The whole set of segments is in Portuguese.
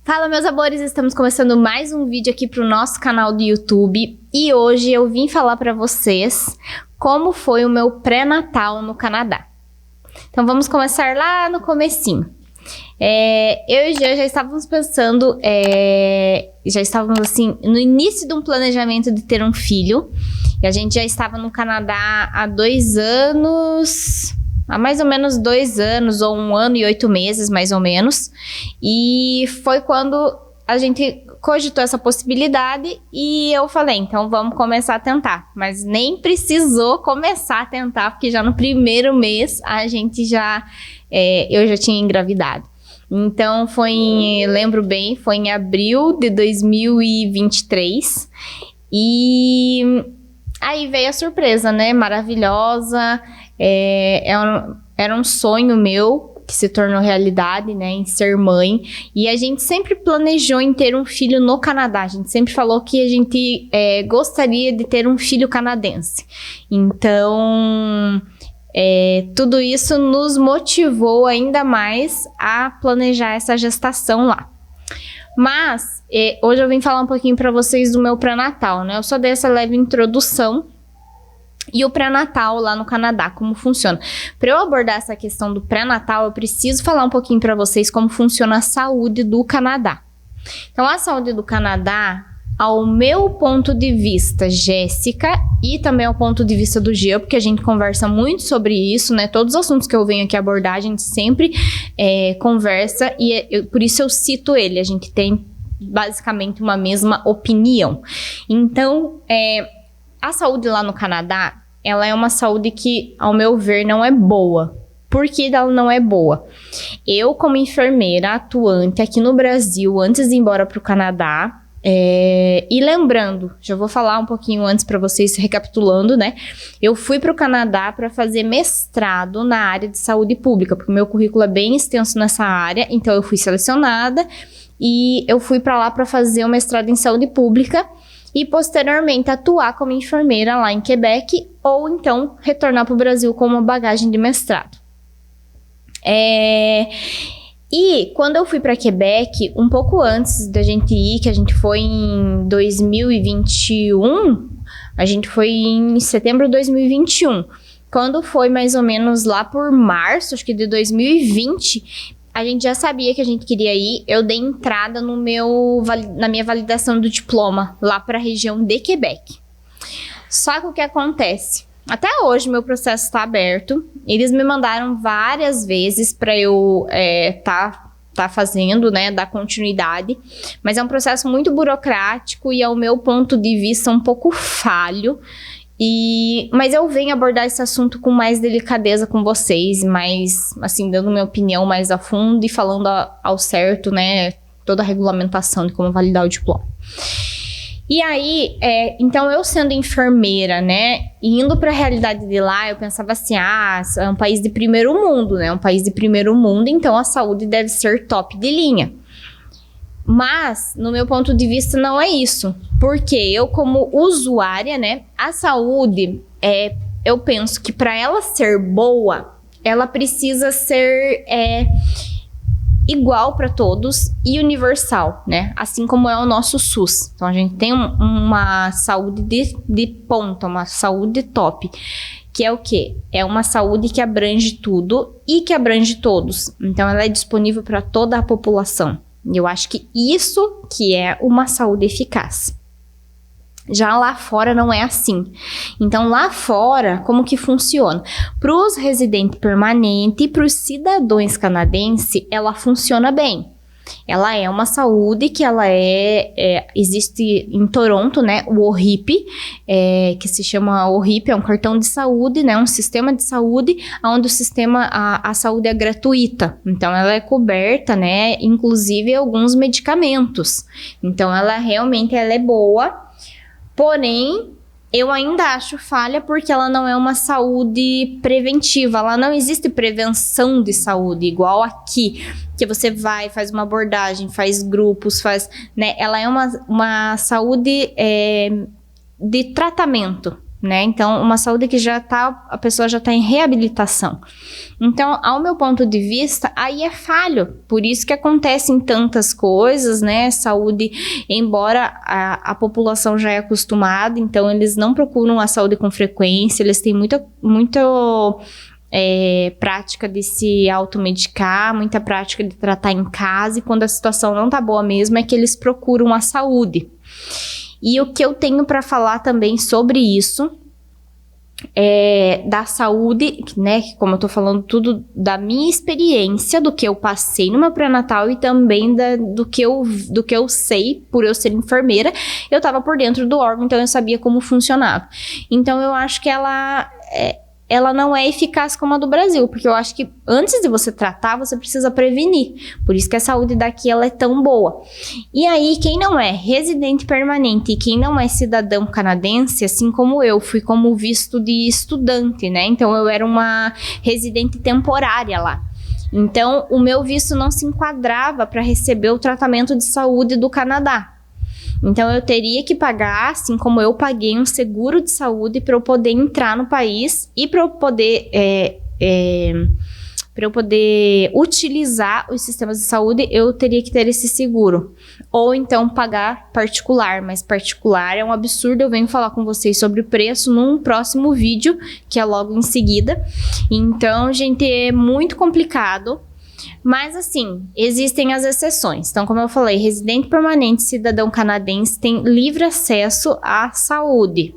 Fala, meus amores, estamos começando mais um vídeo aqui pro nosso canal do YouTube e hoje eu vim falar para vocês como foi o meu pré-natal no Canadá. Então vamos começar lá no comecinho. Eu e o Jean já estávamos pensando, já estávamos assim, no início de um planejamento de ter um filho. E a gente já estava no Canadá há 2 anos... Há mais ou menos 2 anos, ou 1 ano e 8 meses, mais ou menos. E foi quando a gente cogitou essa possibilidade e eu falei, então vamos começar a tentar. Mas nem precisou começar a tentar, porque já no primeiro mês a gente eu já tinha engravidado. Então lembro bem, foi em abril de 2023. E aí veio a surpresa, né? Maravilhosa. Era um sonho meu que se tornou realidade, né, em ser mãe. E a gente sempre planejou em ter um filho no Canadá. A gente sempre falou que a gente gostaria de ter um filho canadense. Então, tudo isso nos motivou ainda mais a planejar essa gestação lá. Mas, hoje eu vim falar um pouquinho para vocês do meu pré-natal, né? Eu só dei essa leve introdução. E o pré-natal lá no Canadá, como funciona? Para eu abordar essa questão do pré-natal, eu preciso falar um pouquinho para vocês como funciona a saúde do Canadá. Então, a saúde do Canadá, ao meu ponto de vista, Jéssica, e também ao ponto de vista do Jean, porque a gente conversa muito sobre isso, né? Todos os assuntos que eu venho aqui abordar, a gente sempre conversa e por isso eu cito ele. A gente tem basicamente uma mesma opinião. Então, a saúde lá no Canadá, ela é uma saúde que, ao meu ver, não é boa. Por que ela não é boa? Eu, como enfermeira atuante aqui no Brasil, antes de ir embora para o Canadá, e lembrando, já vou falar um pouquinho antes para vocês, recapitulando, né? Eu fui para o Canadá para fazer mestrado na área de saúde pública, porque o meu currículo é bem extenso nessa área, então eu fui selecionada e eu fui para lá para fazer o mestrado em saúde pública, e posteriormente atuar como enfermeira lá em Quebec ou então retornar para o Brasil com uma bagagem de mestrado. E quando eu fui para Quebec, um pouco antes da gente ir, que a gente foi em 2021, a gente foi em setembro de 2021. Quando foi mais ou menos lá por março, acho que de 2020... a gente já sabia que a gente queria ir. Eu dei entrada na minha validação do diploma lá para a região de Quebec. Só que o que acontece? Até hoje meu processo está aberto. Eles me mandaram várias vezes para eu tá fazendo, né, dar continuidade. Mas é um processo muito burocrático e, ao meu ponto de vista, um pouco falho. Mas eu venho abordar esse assunto com mais delicadeza com vocês, mais, assim, dando minha opinião mais a fundo e falando ao certo, né, toda a regulamentação de como validar o diploma. E aí, então eu sendo enfermeira, né, indo para a realidade de lá, eu pensava assim, é um país de primeiro mundo, né, um país de primeiro mundo, então a saúde deve ser top de linha. Mas, no meu ponto de vista, não é isso. Porque eu, como usuária, né, a saúde, eu penso que para ela ser boa, ela precisa ser igual para todos e universal, né? Assim como é o nosso SUS. Então, a gente tem uma saúde de ponta, uma saúde top. Que é o quê? É uma saúde que abrange tudo e que abrange todos. Então, ela é disponível para toda a população. E eu acho que isso que é uma saúde eficaz. Já lá fora não é assim. Então lá fora, como que funciona? Para os residentes permanentes e para os cidadãos canadenses, ela funciona bem. Ela é uma saúde que ela existe em Toronto, né? O OHIP, que se chama OHIP, é um cartão de saúde, né? Um sistema de saúde, onde a saúde é gratuita. Então, ela é coberta, né? Inclusive, alguns medicamentos. Então, ela realmente é boa, porém... eu ainda acho falha porque ela não é uma saúde preventiva. Ela não existe prevenção de saúde igual aqui, que você vai, faz uma abordagem, faz grupos, né? Ela é uma saúde de tratamento. né? Então, uma saúde que a pessoa já tá em reabilitação. Então, ao meu ponto de vista, aí é falho. Por isso que acontecem tantas coisas, né? Saúde, embora a população já é acostumada, então eles não procuram a saúde com frequência, eles têm muita prática de se automedicar, muita prática de tratar em casa, e quando a situação não tá boa mesmo, é que eles procuram a saúde. E o que eu tenho para falar também sobre isso da saúde, né, que como eu tô falando tudo da minha experiência, do que eu passei no meu pré-natal e também do que eu sei, por eu ser enfermeira, eu tava por dentro do órgão, então eu sabia como funcionava. Então eu acho que ela não é eficaz como a do Brasil, porque eu acho que antes de você tratar, você precisa prevenir. Por isso que a saúde daqui ela é tão boa. E aí, quem não é residente permanente e quem não é cidadão canadense, assim como eu, fui como visto de estudante, né? Então, eu era uma residente temporária lá. Então, o meu visto não se enquadrava para receber o tratamento de saúde do Canadá. Então, eu teria que pagar, assim como eu paguei um seguro de saúde para eu poder entrar no país e para eu poder utilizar os sistemas de saúde, eu teria que ter esse seguro. Ou então pagar particular, mas particular é um absurdo. Eu venho falar com vocês sobre o preço num próximo vídeo, que é logo em seguida. Então, gente, é muito complicado. Mas assim, existem as exceções. Então, como eu falei, residente permanente, cidadão canadense tem livre acesso à saúde,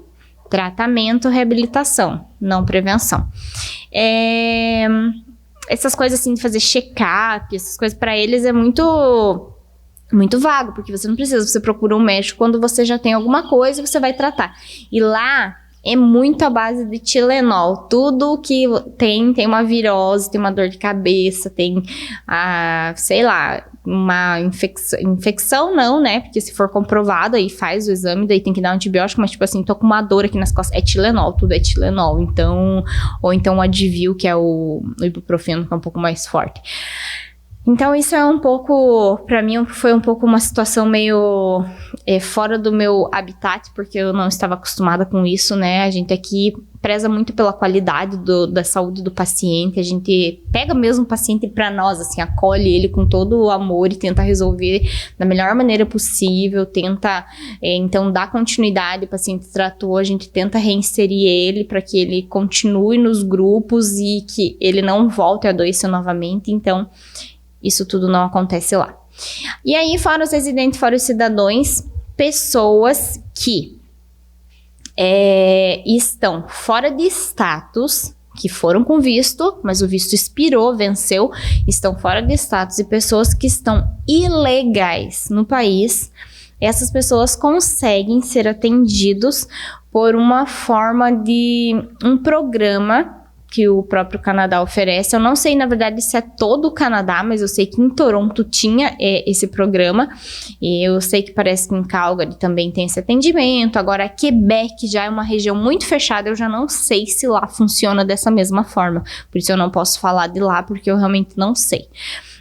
tratamento, reabilitação, não prevenção. Essas coisas assim de fazer check-up, essas coisas para eles é muito vago, porque você não precisa, você procura um médico quando você já tem alguma coisa e você vai tratar. E lá é muito à base de Tilenol. Tudo que tem uma virose, tem uma dor de cabeça, tem, sei lá, uma infecção não, né? Porque se for comprovado, aí faz o exame, daí tem que dar um antibiótico, mas tipo assim, tô com uma dor aqui nas costas, é Tilenol, tudo é Tilenol. Então, ou então o Advil, que é o ibuprofeno, que é um pouco mais forte. Então, isso é um pouco, pra mim, foi um pouco uma situação meio fora do meu habitat, porque eu não estava acostumada com isso, né? A gente aqui preza muito pela qualidade da saúde do paciente, a gente pega mesmo o paciente pra nós, assim, acolhe ele com todo o amor e tenta resolver da melhor maneira possível, tenta, então, dar continuidade, o paciente tratou, a gente tenta reinserir ele para que ele continue nos grupos e que ele não volte a adoecer novamente, então isso tudo não acontece lá. E aí, fora os residentes, fora os cidadãos, pessoas que estão fora de status, que foram com visto, mas o visto expirou, venceu, estão fora de status, e pessoas que estão ilegais no país, essas pessoas conseguem ser atendidos por uma forma de um programa que o próprio Canadá oferece. Eu não sei, na verdade, se é todo o Canadá, mas eu sei que em Toronto tinha esse programa, e eu sei que parece que em Calgary também tem esse atendimento. Agora, Quebec já é uma região muito fechada, eu já não sei se lá funciona dessa mesma forma, por isso eu não posso falar de lá, porque eu realmente não sei.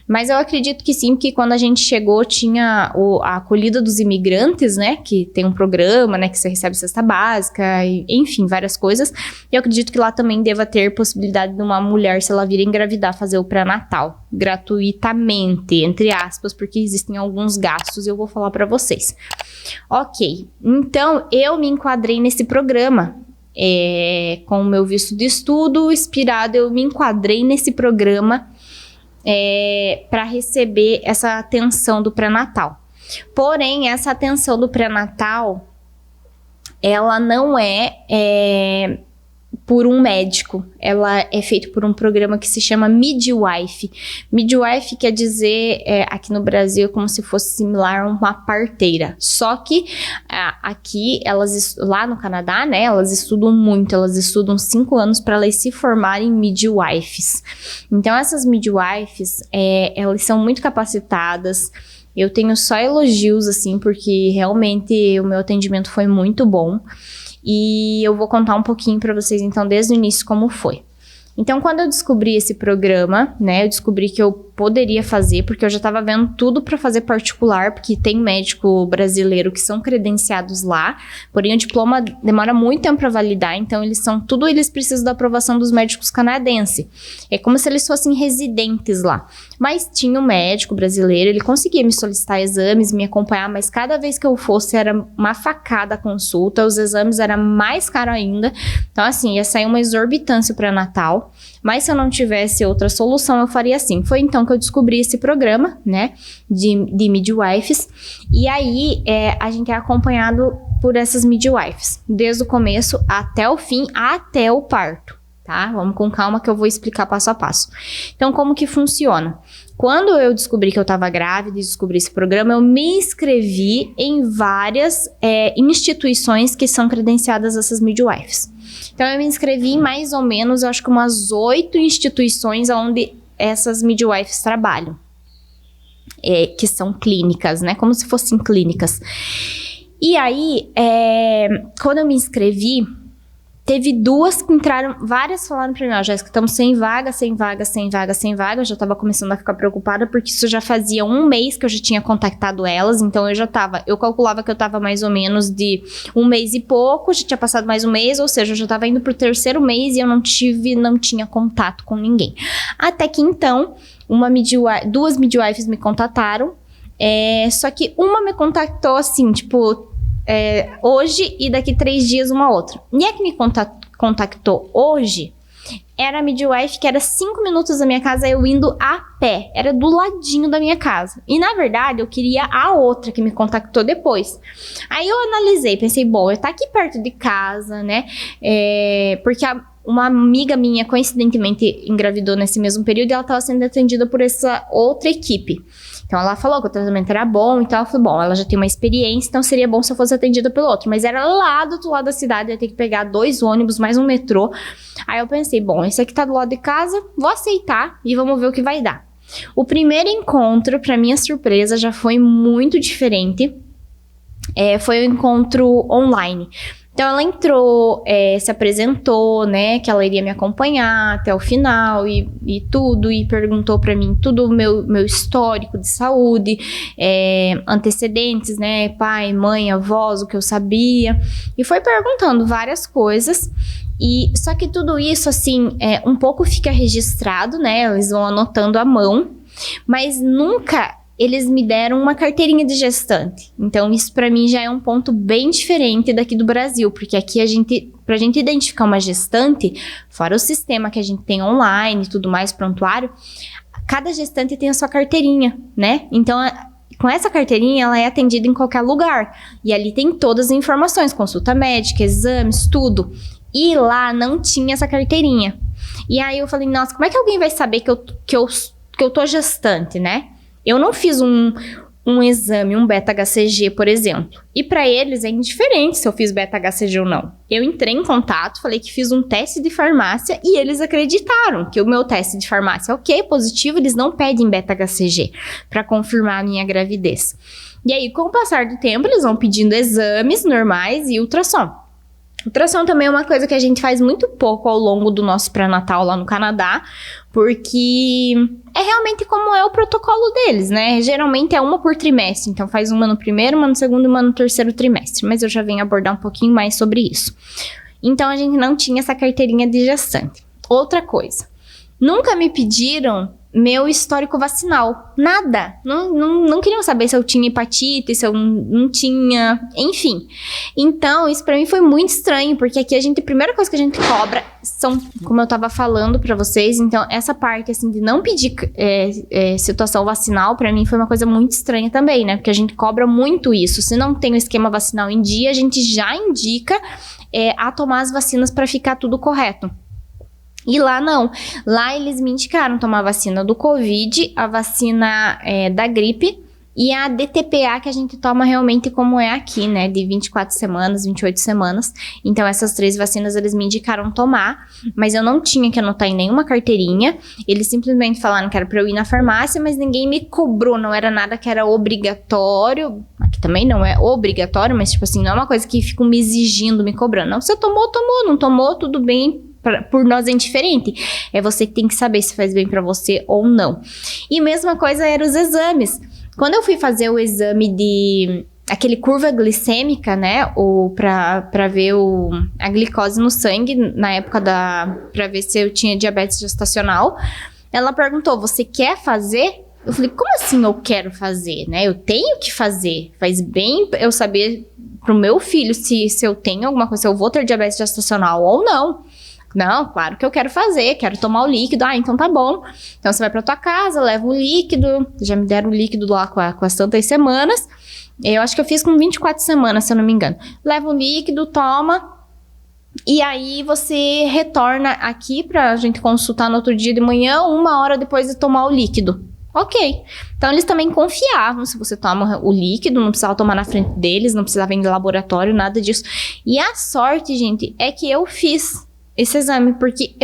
Mas eu acredito que sim, porque quando a gente chegou tinha a acolhida dos imigrantes, né, que tem um programa, né, que você recebe cesta básica, e, enfim, várias coisas. E eu acredito que lá também deva ter possibilidade de uma mulher, se ela vir engravidar, fazer o pré-natal gratuitamente, entre aspas, porque existem alguns gastos e eu vou falar pra vocês. Ok, então eu me enquadrei nesse programa. Com o meu visto de estudo expirado, eu me enquadrei nesse programa para receber essa atenção do pré-natal. Porém, essa atenção do pré-natal, ela não é por um médico, ela é feita por um programa que se chama Midwife. Midwife quer dizer, aqui no Brasil, como se fosse similar a uma parteira. Só que aqui, lá no Canadá, né, elas estudam muito, elas estudam 5 anos para elas se formarem midwives. Então, essas midwives, elas são muito capacitadas. Eu tenho só elogios, assim, porque realmente o meu atendimento foi muito bom. E eu vou contar um pouquinho para vocês, então, desde o início, como foi. Então, quando eu descobri esse programa, né, eu descobri que eu poderia fazer, porque eu já tava vendo tudo pra fazer particular, porque tem médico brasileiro que são credenciados lá, porém o diploma demora muito tempo pra validar, então eles precisam da aprovação dos médicos canadenses. É como se eles fossem residentes lá. Mas tinha um médico brasileiro, ele conseguia me solicitar exames, me acompanhar, mas cada vez que eu fosse era uma facada a consulta, os exames eram mais caros ainda. Então, assim, ia sair uma exorbitância para Natal. Mas se eu não tivesse outra solução, eu faria assim. Foi então que eu descobri esse programa, né, de midwives. E aí, a gente é acompanhado por essas midwives, desde o começo até o fim, até o parto. Tá? Vamos com calma que eu vou explicar passo a passo. Então, como que funciona? Quando eu descobri que eu estava grávida e descobri esse programa, eu me inscrevi em várias instituições que são credenciadas essas midwives. Então, eu me inscrevi em mais ou menos, eu acho que umas 8 instituições onde essas midwives trabalham. Que são clínicas, né? Como se fossem clínicas. E aí, quando eu me inscrevi, teve 2 que entraram, várias falaram pra mim, ó, Jéssica, estamos sem vaga, eu já tava começando a ficar preocupada, porque isso já fazia 1 mês que eu já tinha contactado elas, então eu calculava que eu tava mais ou menos de 1 mês e pouco, já tinha passado mais 1 mês, ou seja, eu já tava indo pro 3º mês e eu não tinha contato com ninguém. Até que então, 2 midwives me contataram, só que uma me contactou assim, tipo, hoje e daqui 3 dias uma outra. E a que me contactou hoje era a midwife que era 5 minutos da minha casa, eu indo a pé. Era do ladinho da minha casa. E na verdade eu queria a outra que me contactou depois. Aí eu analisei, pensei, bom, eu tá aqui perto de casa, né? Porque uma amiga minha, coincidentemente, engravidou nesse mesmo período e ela estava sendo atendida por essa outra equipe. Então, ela falou que o tratamento era bom, então ela falou, bom, ela já tem uma experiência, então seria bom se eu fosse atendida pelo outro. Mas era lá do outro lado da cidade, eu ia ter que pegar 2 ônibus, mais um metrô. Aí eu pensei, bom, esse aqui tá do lado de casa, vou aceitar e vamos ver o que vai dar. O primeiro encontro, pra minha surpresa, já foi muito diferente. Foi um encontro online. Então, ela entrou, se apresentou, né, que ela iria me acompanhar até o final e tudo, e perguntou pra mim tudo o meu histórico de saúde, antecedentes, né, pai, mãe, avós, o que eu sabia, e foi perguntando várias coisas, só que tudo isso, assim, um pouco fica registrado, né, eles vão anotando à mão, mas nunca eles me deram uma carteirinha de gestante. Então, isso pra mim já é um ponto bem diferente daqui do Brasil, porque aqui pra gente identificar uma gestante, fora o sistema que a gente tem online e tudo mais, prontuário, cada gestante tem a sua carteirinha, né? Então, com essa carteirinha, ela é atendida em qualquer lugar. E ali tem todas as informações, consulta médica, exames, tudo. E lá não tinha essa carteirinha. E aí eu falei, nossa, como é que alguém vai saber que eu tô gestante, né? Eu não fiz um exame, um beta-HCG, por exemplo. E para eles é indiferente se eu fiz beta-HCG ou não. Eu entrei em contato, falei que fiz um teste de farmácia e eles acreditaram que o meu teste de farmácia é positivo, eles não pedem beta-HCG para confirmar a minha gravidez. E aí, com o passar do tempo, eles vão pedindo exames normais e ultrassom. Ultrassom também é uma coisa que a gente faz muito pouco ao longo do nosso pré-natal lá no Canadá, porque é realmente como é o protocolo deles, né? Geralmente é uma por trimestre, então faz uma no primeiro, uma no segundo e uma no terceiro trimestre, mas eu já venho abordar um pouquinho mais sobre isso. Então a gente não tinha essa carteirinha de gestante. Outra coisa, nunca me pediram meu histórico vacinal, nada, não queriam saber se eu tinha hepatite, se eu não tinha, enfim. Então, isso pra mim foi muito estranho, porque aqui a primeira coisa que a gente cobra são, como eu tava falando pra vocês, então essa parte, assim, de não pedir situação vacinal, pra mim foi uma coisa muito estranha também, né, porque a gente cobra muito isso, se não tem o esquema vacinal em dia, a gente já indica a tomar as vacinas pra ficar tudo correto. E lá não, lá eles me indicaram tomar a vacina do Covid, a vacina da gripe e a DTPA que a gente toma realmente como é aqui, né, de 24 semanas, 28 semanas. Então essas 3 vacinas eles me indicaram tomar, mas eu não tinha que anotar em nenhuma carteirinha, eles simplesmente falaram que era pra eu ir na farmácia, mas ninguém me cobrou, não era nada que era obrigatório, aqui também não é obrigatório, mas tipo assim, não é uma coisa que ficam me exigindo, me cobrando. Não, você tomou, não tomou, tudo bem, por nós é indiferente. É você que tem que saber se faz bem pra você ou não. E mesma coisa eram os exames. Quando eu fui fazer o exame de... aquele curva glicêmica, né? Pra ver a glicose no sangue, na época pra ver se eu tinha diabetes gestacional. Ela perguntou, você quer fazer? Eu falei, como assim eu quero fazer, né? Eu tenho que fazer. Faz bem eu saber pro meu filho se eu tenho alguma coisa, se eu vou ter diabetes gestacional ou não. Não, claro que eu quero fazer, quero tomar o líquido. Ah, então tá bom. Então você vai pra tua casa, leva o líquido. Já me deram o líquido lá com as tantas semanas. Eu acho que eu fiz com 24 semanas, se eu não me engano. Leva o líquido, toma. E aí você retorna aqui pra gente consultar no outro dia de manhã, 1 hora depois de tomar o líquido. Ok. Então eles também confiavam se você toma o líquido, não precisava tomar na frente deles, não precisava ir no laboratório, nada disso. E a sorte, gente, é que eu fiz esse exame, porque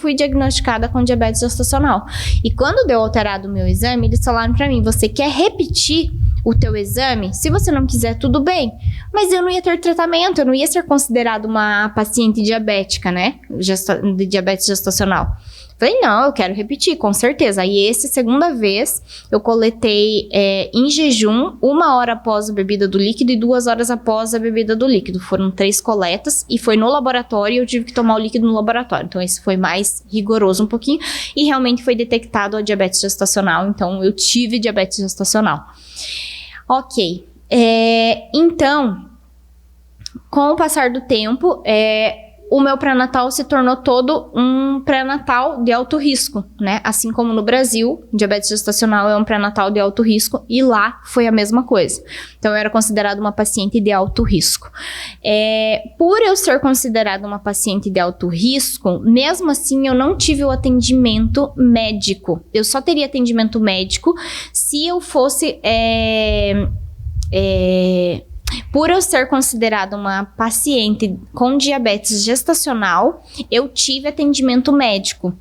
fui diagnosticada com diabetes gestacional. E quando deu alterado o meu exame, eles falaram pra mim, você quer repetir o teu exame? Se você não quiser, tudo bem. Mas eu não ia ter tratamento, eu não ia ser considerada uma paciente diabética, né? De diabetes gestacional. Falei, não, eu quero repetir, com certeza. Aí, segunda vez, eu coletei em jejum, 1 hora após a bebida do líquido e 2 horas após a bebida do líquido. Foram 3 coletas e foi no laboratório e eu tive que tomar o líquido no laboratório. Então, esse foi mais rigoroso um pouquinho e realmente foi detectado a diabetes gestacional. Então, eu tive diabetes gestacional. Ok. Então, com o passar do tempo, o meu pré-natal se tornou todo um pré-natal de alto risco, né? Assim como no Brasil, diabetes gestacional é um pré-natal de alto risco e lá foi a mesma coisa. Então, eu era considerada uma paciente de alto risco. Por eu ser considerada uma paciente de alto risco, mesmo assim, eu não tive o atendimento médico. Eu só teria atendimento médico se eu fosse... Por eu ser considerada uma paciente com diabetes gestacional, eu tive atendimento médico,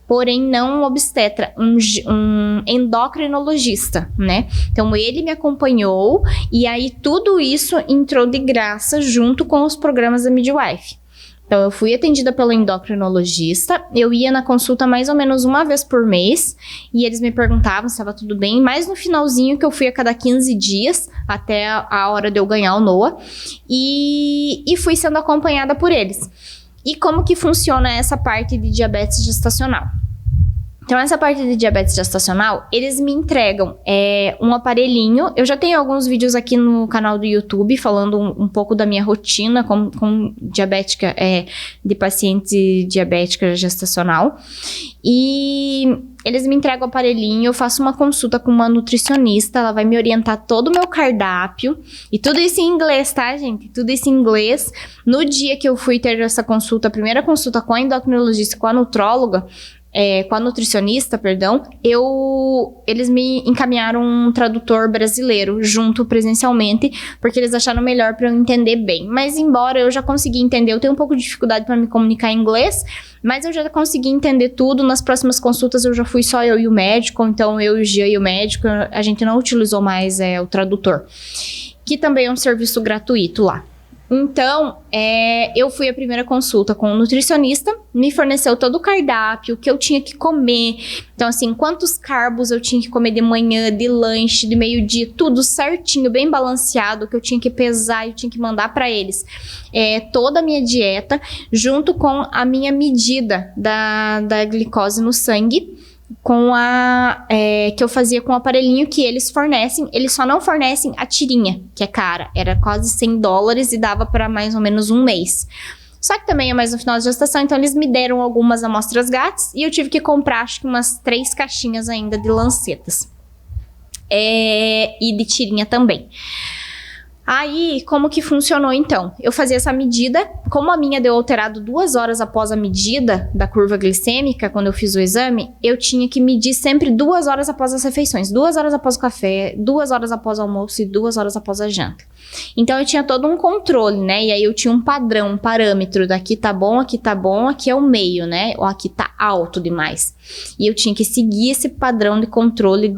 porém não um obstetra, um endocrinologista, né? Então ele me acompanhou e aí tudo isso entrou de graça junto com os programas da Midwife. Então, eu fui atendida pelo endocrinologista, eu ia na consulta mais ou menos 1 vez por mês, e eles me perguntavam se estava tudo bem, mas no finalzinho que eu fui a cada 15 dias, até a hora de eu ganhar o NOA, e fui sendo acompanhada por eles. E como que funciona essa parte de diabetes gestacional? Então, essa parte de diabetes gestacional, eles me entregam um aparelhinho. Eu já tenho alguns vídeos aqui no canal do YouTube falando um pouco da minha rotina com diabética, de paciente diabética gestacional. E eles me entregam o aparelhinho, eu faço uma consulta com uma nutricionista, ela vai me orientar todo o meu cardápio. E tudo isso em inglês, tá, gente? Tudo isso em inglês. No dia que eu fui ter essa consulta, a primeira consulta com a endocrinologista, com a nutróloga, com a nutricionista, perdão, eles me encaminharam um tradutor brasileiro junto presencialmente, porque eles acharam melhor para eu entender bem. Mas embora eu já consegui entender, eu tenho um pouco de dificuldade para me comunicar em inglês, mas eu já consegui entender tudo. Nas próximas consultas eu já fui só eu e o médico, então eu e o Gia e o médico, a gente não utilizou mais o tradutor, que também é um serviço gratuito lá. Então, eu fui a primeira consulta com o nutricionista, me forneceu todo o cardápio, o que eu tinha que comer. Então, assim, quantos carbos eu tinha que comer de manhã, de lanche, de meio-dia, tudo certinho, bem balanceado, que eu tinha que pesar, eu tinha que mandar para eles. Toda a minha dieta, junto com a minha medida da glicose no sangue, com que eu fazia com o aparelhinho que eles fornecem. Eles só não fornecem a tirinha, que é cara, era quase $100 e dava para mais ou menos 1 mês. Só que também é mais no final da gestação, então eles me deram algumas amostras grátis e eu tive que comprar acho que umas 3 caixinhas ainda de lancetas e de tirinha também. Aí, como que funcionou então? Eu fazia essa medida, como a minha deu alterado 2 horas após a medida da curva glicêmica, quando eu fiz o exame, eu tinha que medir sempre 2 horas após as refeições, 2 horas após o café, 2 horas após o almoço e 2 horas após a janta. Então, eu tinha todo um controle, né? E aí, eu tinha um padrão, um parâmetro, daqui tá bom, aqui é o meio, né? Ou aqui tá alto demais. E eu tinha que seguir esse padrão de controle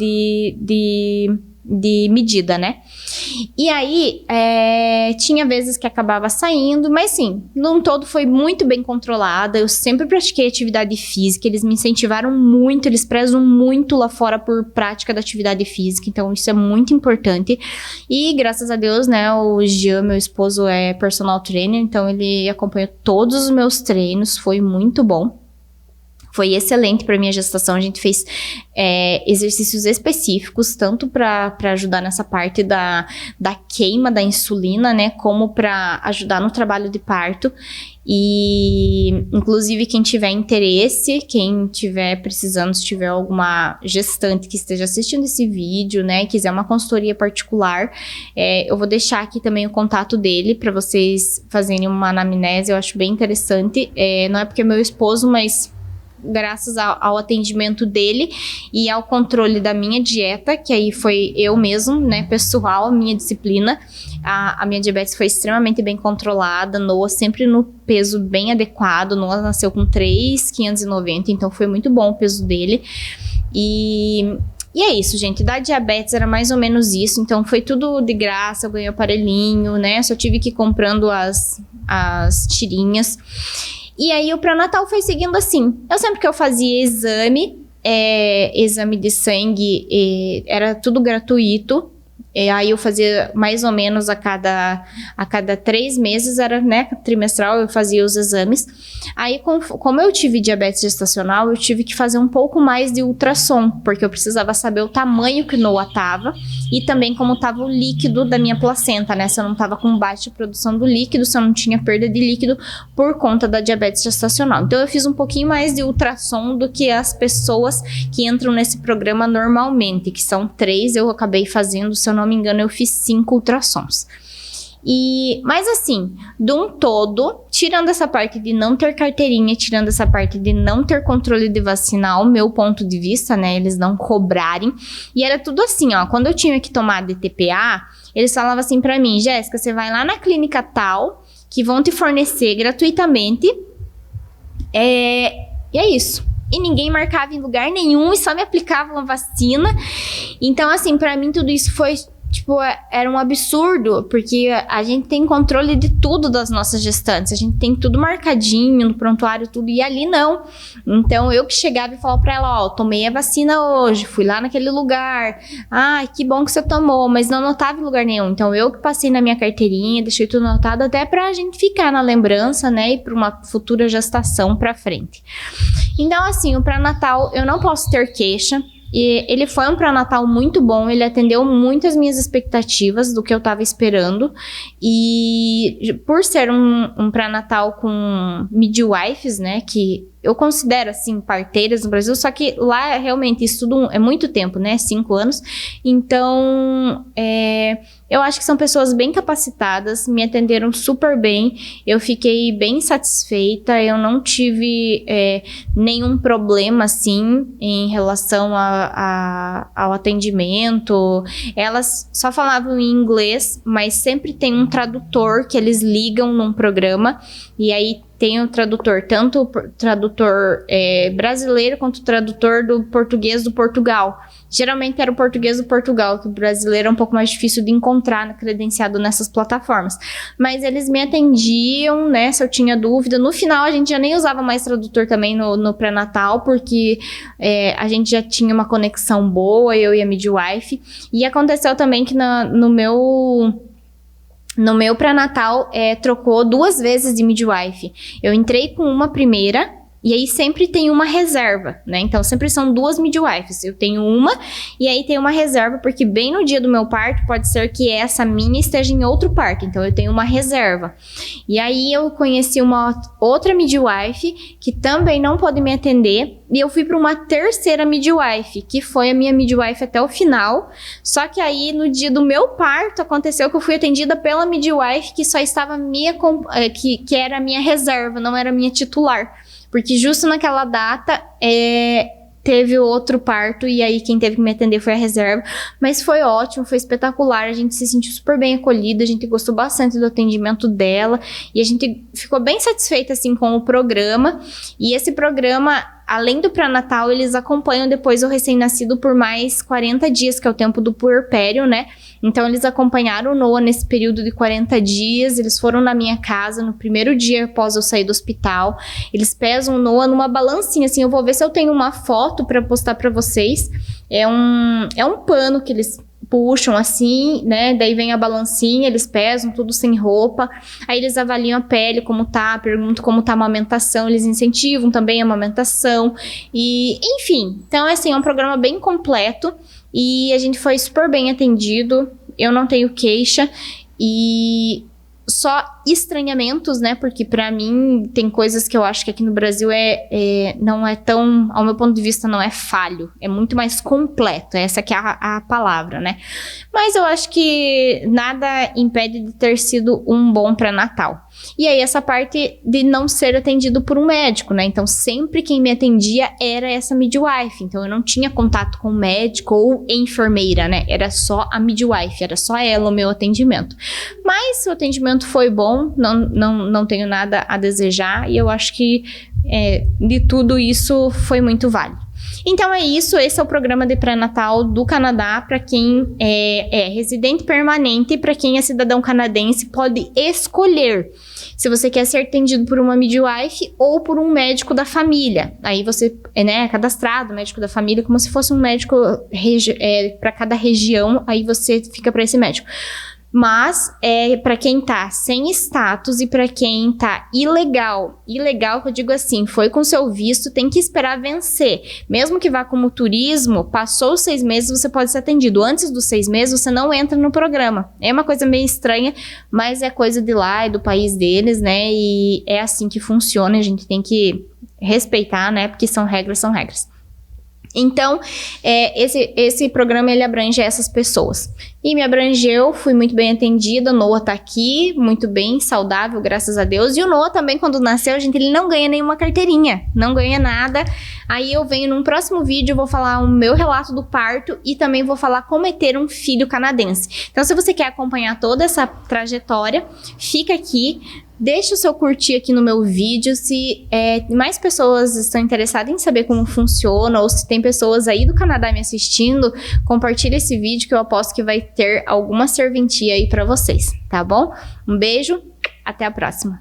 medida, né? E aí, tinha vezes que acabava saindo, mas sim, num todo foi muito bem controlada. Eu sempre pratiquei atividade física, eles me incentivaram muito, eles prezam muito lá fora por prática da atividade física, então isso é muito importante. E graças a Deus, né, o Jean, meu esposo, é personal trainer, então ele acompanhou todos os meus treinos, foi muito bom. Foi excelente para minha gestação. A gente fez exercícios específicos, tanto para ajudar nessa parte da queima da insulina, né? Como para ajudar no trabalho de parto. E, inclusive, quem tiver interesse, quem tiver precisando, se tiver alguma gestante que esteja assistindo esse vídeo, né? E quiser uma consultoria particular, eu vou deixar aqui também o contato dele para vocês fazerem uma anamnese. Eu acho bem interessante. Não é porque é meu esposo, mas graças ao atendimento dele e ao controle da minha dieta, que aí foi eu mesmo, né, pessoal, a minha disciplina, a minha diabetes foi extremamente bem controlada, Noah sempre no peso bem adequado, Noah nasceu com 3,590, então foi muito bom o peso dele, e é isso, gente, da diabetes era mais ou menos isso, então foi tudo de graça, eu ganhei o aparelhinho, né, só tive que ir comprando as tirinhas. E aí o pré-natal foi seguindo assim. Eu sempre que eu fazia exame de sangue, era tudo gratuito. Aí eu fazia mais ou menos a cada 3 meses, era, né, trimestral, eu fazia os exames. Aí, como eu tive diabetes gestacional, eu tive que fazer um pouco mais de ultrassom, porque eu precisava saber o tamanho que Noah tava e também como tava o líquido da minha placenta, né? Se eu não tava com baixa produção do líquido, se eu não tinha perda de líquido por conta da diabetes gestacional. Então, eu fiz um pouquinho mais de ultrassom do que as pessoas que entram nesse programa normalmente, que são 3, eu acabei fazendo, se eu não me engano, eu fiz 5 ultrassons. Mas assim, de um todo, tirando essa parte de não ter carteirinha, tirando essa parte de não ter controle de vacinal, meu ponto de vista, né, eles não cobrarem, e era tudo assim, ó, quando eu tinha que tomar DTPA, eles falavam assim pra mim, Jéssica, você vai lá na clínica tal, que vão te fornecer gratuitamente, e é isso. E ninguém marcava em lugar nenhum e só me aplicava uma vacina. Então, assim, pra mim tudo isso foi, tipo, era um absurdo, porque a gente tem controle de tudo das nossas gestantes, a gente tem tudo marcadinho no prontuário, tudo, e ali não. Então, eu que chegava e falava pra ela, ó, tomei a vacina hoje, fui lá naquele lugar, ai, que bom que você tomou, mas não anotava em lugar nenhum. Então, eu que passei na minha carteirinha, deixei tudo anotado até pra gente ficar na lembrança, né, e pra uma futura gestação pra frente. Então, assim, o pré-natal, eu não posso ter queixa. E ele foi um pré-natal muito bom, ele atendeu muitas minhas expectativas do que eu tava esperando. E por ser um pré-natal com midwives, né, que eu considero, assim, parteiras no Brasil, só que lá realmente isso tudo é muito tempo, né, 5 anos. Então, eu acho que são pessoas bem capacitadas, me atenderam super bem, eu fiquei bem satisfeita, eu não tive nenhum problema, assim, em relação ao atendimento. Elas só falavam em inglês, mas sempre tem um tradutor que eles ligam num programa, e aí tem o tradutor, tanto o tradutor brasileiro quanto o tradutor do português do Portugal. Geralmente era o português do Portugal, que o brasileiro é um pouco mais difícil de encontrar credenciado nessas plataformas. Mas eles me atendiam, né, se eu tinha dúvida. No final, a gente já nem usava mais tradutor também no pré-natal, porque a gente já tinha uma conexão boa, eu e a midwife. E aconteceu também que no meu pré-natal, trocou 2 vezes de midwife. Eu entrei com uma primeira, e aí sempre tem uma reserva, né? Então, sempre são 2 midwives. Eu tenho uma, e aí tem uma reserva, porque bem no dia do meu parto, pode ser que essa minha esteja em outro parto. Então, eu tenho uma reserva. E aí, eu conheci uma outra midwife, que também não pôde me atender, e eu fui para uma terceira midwife, que foi a minha midwife até o final. Só que aí, no dia do meu parto, aconteceu que eu fui atendida pela midwife, que só estava que era a minha reserva, não era a minha titular. Porque justo naquela data, teve outro parto, e aí quem teve que me atender foi a reserva. Mas foi ótimo, foi espetacular, a gente se sentiu super bem acolhida, a gente gostou bastante do atendimento dela, e a gente ficou bem satisfeita, assim, com o programa. E esse programa, além do pré-natal, eles acompanham depois o recém-nascido por mais 40 dias, que é o tempo do puerpério, né? Então, eles acompanharam o Noah nesse período de 40 dias, eles foram na minha casa no primeiro dia após eu sair do hospital, eles pesam o Noah numa balancinha, assim, eu vou ver se eu tenho uma foto para postar para vocês, é um pano que eles puxam assim, né, daí vem a balancinha, eles pesam tudo sem roupa, aí eles avaliam a pele, como tá, perguntam como tá a amamentação, eles incentivam também a amamentação, e enfim, então assim, é um programa bem completo, e a gente foi super bem atendido, eu não tenho queixa, e só estranhamentos, né, porque pra mim tem coisas que eu acho que aqui no Brasil não é tão, ao meu ponto de vista, não é falho, é muito mais completo, essa que é a palavra, né, mas eu acho que nada impede de ter sido um bom pré-natal. E aí essa parte de não ser atendido por um médico, né, então sempre quem me atendia era essa midwife, então eu não tinha contato com médico ou enfermeira, né, era só a midwife, era só ela o meu atendimento. Mas o atendimento foi bom, não tenho nada a desejar, e eu acho que de tudo isso foi muito válido. Então é isso, esse é o programa de pré-natal do Canadá para quem é residente permanente e para quem é cidadão canadense pode escolher se você quer ser atendido por uma midwife ou por um médico da família. Aí você é cadastrado, médico da família, como se fosse um médico para cada região, aí você fica para esse médico. Mas para quem tá sem status e para quem tá ilegal que eu digo assim, foi com seu visto, tem que esperar vencer. Mesmo que vá como turismo, passou os 6 meses, você pode ser atendido. Antes dos 6 meses, você não entra no programa. É uma coisa meio estranha, mas é coisa de lá, é do país deles, né? E é assim que funciona, a gente tem que respeitar, né? Porque são regras, são regras. Então, esse programa, ele abrange essas pessoas. E me abrangeu, fui muito bem atendida, o Noah tá aqui, muito bem, saudável, graças a Deus. E o Noah também, quando nasceu, gente, ele não ganha nenhuma carteirinha, não ganha nada. Aí eu venho num próximo vídeo, eu vou falar o meu relato do parto e também vou falar como é ter um filho canadense. Então, se você quer acompanhar toda essa trajetória, fica aqui. Deixa o seu curtir aqui no meu vídeo, se mais pessoas estão interessadas em saber como funciona, ou se tem pessoas aí do Canadá me assistindo, compartilha esse vídeo que eu aposto que vai ter alguma serventia aí pra vocês, tá bom? Um beijo, até a próxima!